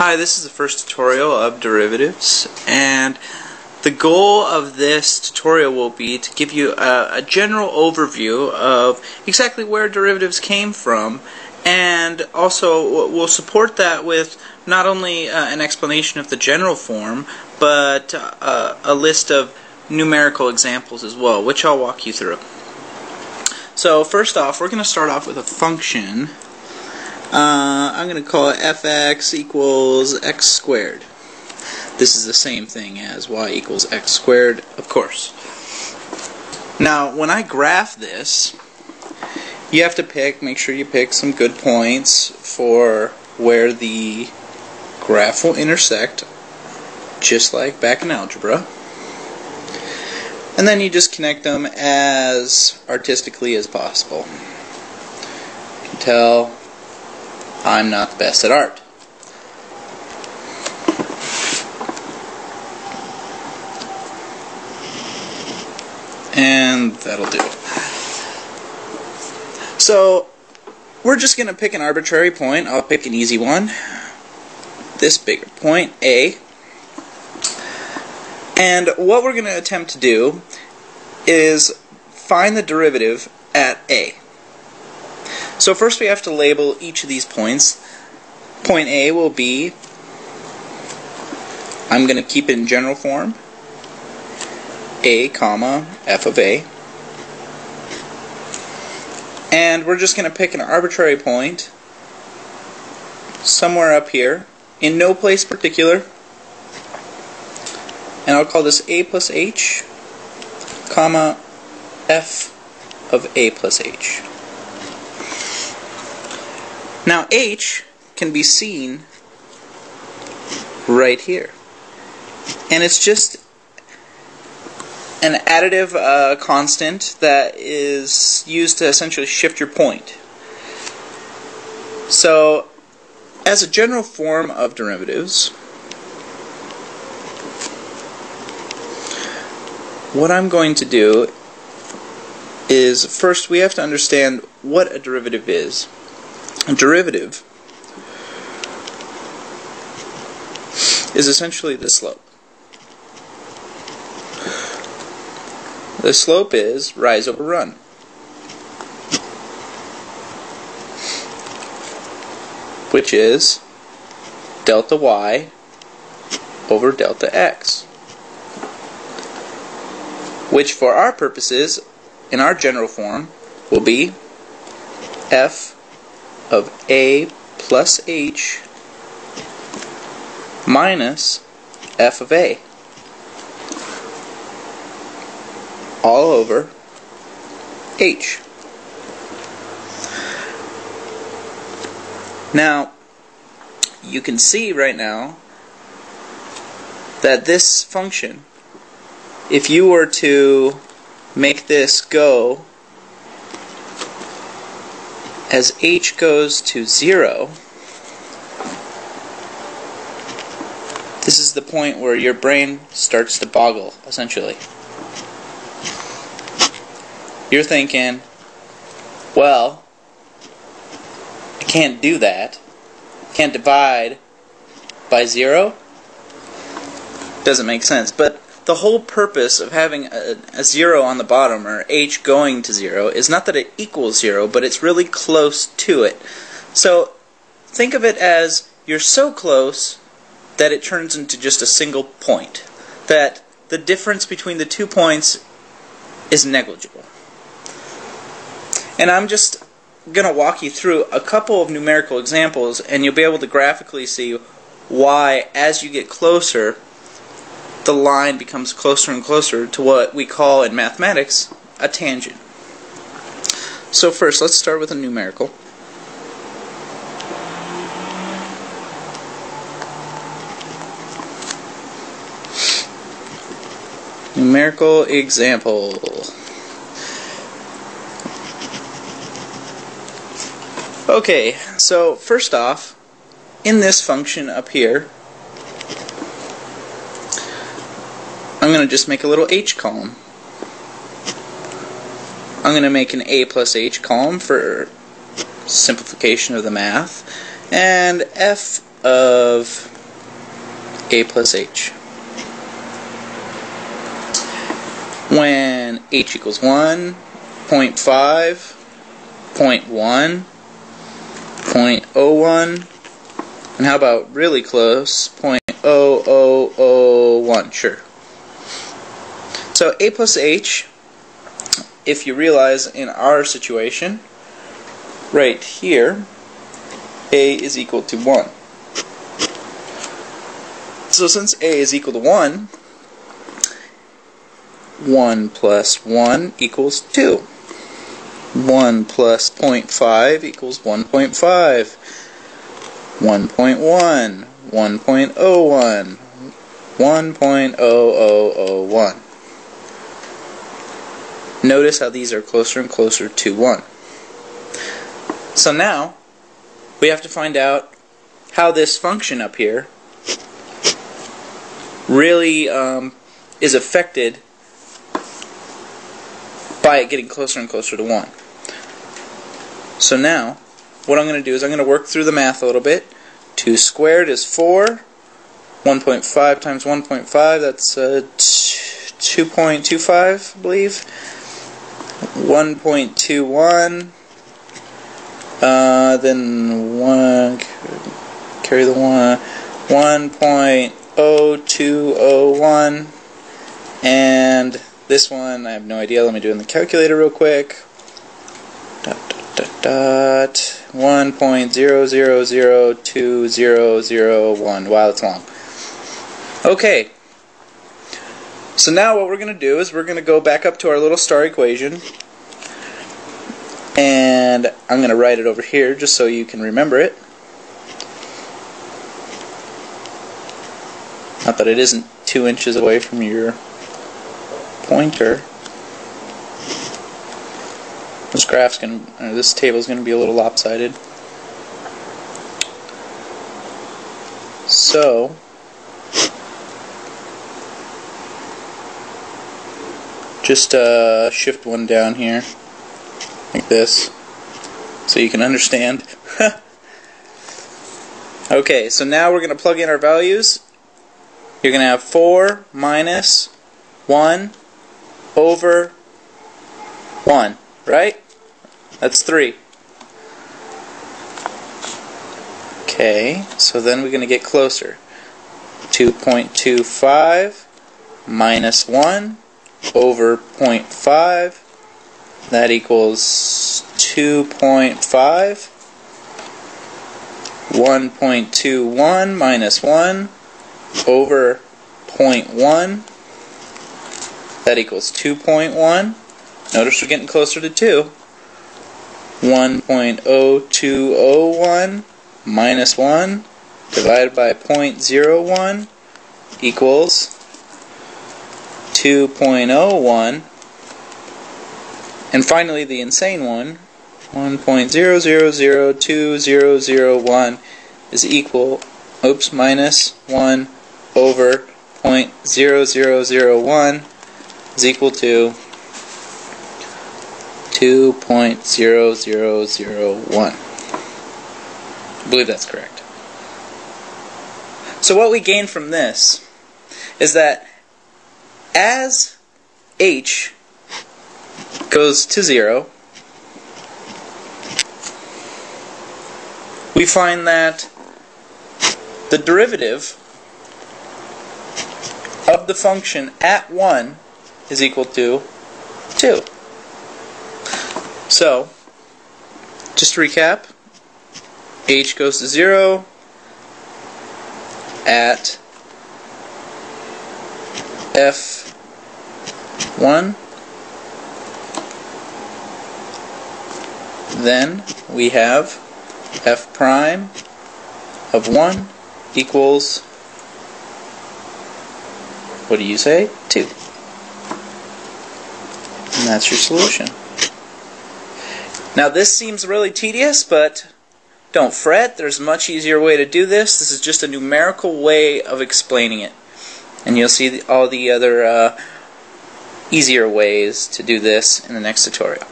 Hi, this is the first tutorial of derivatives, and the goal of this tutorial will be to give you a general overview of exactly where derivatives came from, and also we'll support that with not only an explanation of the general form, but a list of numerical examples as well, which I'll walk you through. So first off, we're going to start off with a function. I'm going to call it fx equals x squared. This is the same thing as y equals x squared, of course. Now, when I graph this, you have to make sure you pick some good points for where the graph will intersect, just like back in algebra. And then you just connect them as artistically as possible. You can tell I'm not the best at art. And that'll do. So we're just going to pick an arbitrary point. I'll pick an easy one. This bigger point, A. And what we're going to attempt to do is find the derivative at A. So first we have to label each of these points. Point A will be, I'm going to keep it in general form, A, comma, f of A. And we're just going to pick an arbitrary point somewhere up here, in no place particular. And I'll call this A plus H, comma, f of A plus H. Now H can be seen right here. And it's just an additive constant that is used to essentially shift your point. So, as a general form of derivatives, what I'm going to do is, first we have to understand what a derivative is. A derivative is essentially the slope. The slope is rise over run. Which is delta y over delta x. Which for our purposes, in our general form, will be f of A plus H minus f of A all over H. Now, you can see right now that this function, if you were to make this go as H goes to 0, this is the point where your brain starts to boggle, essentially. You're thinking, well, I can't do that. I can't divide by 0. Doesn't make sense. But the whole purpose of having a 0 on the bottom, or H going to 0, is not that it equals 0, but it's really close to it. So think of it as you're so close that it turns into just a single point. That the difference between the 2 points is negligible. And I'm just going to walk you through a couple of numerical examples, and you'll be able to graphically see why, as you get closer, the line becomes closer and closer to what we call in mathematics a tangent. So first, let's start with a numerical. Numerical example. Okay, so first off, in this function up here, I'm going to just make a little h column. I'm going to make an a plus h column for simplification of the math, and f of a plus h. When h equals 1, 0.5, 0.1, 0.01, and how about really close, 0.0001, sure. So a plus h, if you realize in our situation, right here, a is equal to 1. So since a is equal to 1, 1 plus 1 equals 2. 1 plus 0.5 equals 1.5. 1.1, 1.01, 1.0001. Notice how these are closer and closer to 1. So now, we have to find out how this function up here really is affected by it getting closer and closer to 1. So now, what I'm going to do is I'm going to work through the math a little bit. 2 squared is 4. 1.5 times 1.5, that's 2.25, I believe. 1.21. Then 1, carry the 1. 1.0201. And this one, I have no idea. Let me do it in the calculator real quick. 1.00020001. Wow, that's long. Okay. So now what we're going to do is we're going to go back up to our little star equation. And I'm going to write it over here just so you can remember it. Not that it isn't 2 inches away from your pointer. This table is going to be a little lopsided. So, just shift one down here, like this, so you can understand. Okay, so now we're going to plug in our values. You're going to have 4 minus 1 over 1, right? That's 3. Okay, so then we're going to get closer. 2.25 minus 1 over 0.5. That equals 2.5. 1.21 minus 1 over 0.1. That equals 2.1. Notice we're getting closer to 2. 1.0201 minus 1 divided by 0.01 equals 2.01. And finally the insane one, 1.00020001 is equal, minus 1 over 0.0001 is equal to 2.0001. I believe that's correct. So what we gain from this is that as h goes to 0, we find that the derivative of the function at 1 is equal to 2. So, just to recap, h goes to 0 at f1. Then we have f prime of 1 equals, what do you say? 2. And that's your solution. Now this seems really tedious, but don't fret. There's a much easier way to do this. This is just a numerical way of explaining it. And you'll see all the other easier ways to do this in the next tutorial.